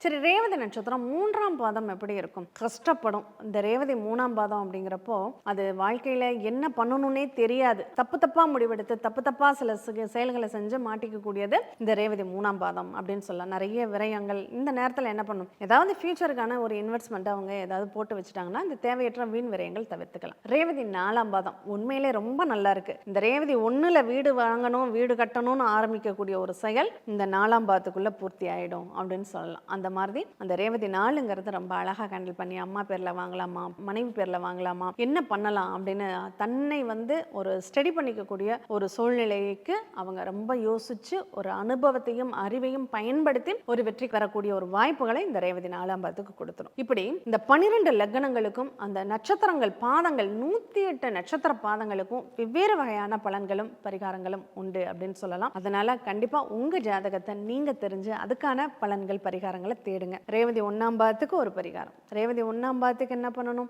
சரி, ரேவதி நட்சத்திரம் 3ஆம் பாதம் எப்படி இருக்கும்? கஷ்டப்படும். இந்த ரேவதி 3ஆம் பாதம் அப்படிங்கிறப்போ, அது வாழ்க்கையில என்ன பண்ணணும்னே தெரியாது. தப்பு தப்பா முடிவெடுத்து, தப்பு தப்பா சில செயல்கள செஞ்சு மாட்டிக்கக்கூடியது இந்த ரேவதி 3ஆம் பாதம் அப்படின்னு சொல்லலாம். நெறைய விரயங்கள் இந்த நேரத்தில என்ன பண்ணும்? ஏதாவது ஃபியூச்சருக்கான ஒரு இன்வெஸ்ட்மென்ட் அவங்க ஏதாவது போட்டு வச்சுட்டாங்கன்னா, இந்த தேவையற்ற வீண் விரயங்கள் தவிர்த்துக்கலாம். ரேவதி 4ஆம் பாதம் உண்மையிலே ரொம்ப நல்லா இருக்கு. இந்த ரேவதி 1ல வீடு வாங்கணும், வீடு கட்டணும்னு ஆரம்பிக்கக்கூடிய ஒரு செயல் இந்த 4ஆம் பாதத்துக்குள்ள பூர்த்தி ஆயிடும் அப்படின்னு சொல்லலாம். அந்த மாதிரி அந்த ரேவதி 4ங்கிறது ரொம்ப அழகா ஹேண்டில் பண்ணி அம்மா பேர்ல வாங்கலாமா, மனைவி பேர்ல வாங்கலாமா, என்ன பண்ணலாம் அப்படின்னு தன்னை ஒரு ஸ்டடி பண்ணிக்கக்கூடிய ஒரு சூழ்நிலைக்கு அவங்க ரொம்ப யோசிச்சு ஒரு அனுபவத்தையும் அறிவையும் பயன்படுத்தி ஒரு வெற்றி பெறக்கூடிய ஒரு வாய்ப்புகளை இந்த ரேவதி 4ஆம் பாதத்துக்கு கொடுத்துரும். இப்படி இந்த 12 லக்னங்களுக்கும் அந்த நட்சத்திரங்கள் பாதங்கள் 108 நட்சத்திர பாதங்களுக்கும் வெவ்வேறு வகையான பலன்களும் பரிகாரங்களும் உண்டு அப்படின்னு சொல்லலாம். அதனால கண்டிப்பா உங்க ஜாதகத்தை நீங்க தெரிஞ்சு அதுக்கான பலன்கள் பரிகாரங்களை தேடுங்க. ரேவதி 1ஆம் பாதத்துக்கு ஒரு பரிகாரம். ரேவதி 1ஆம் பாதத்துக்கு என்ன பண்ணணும்?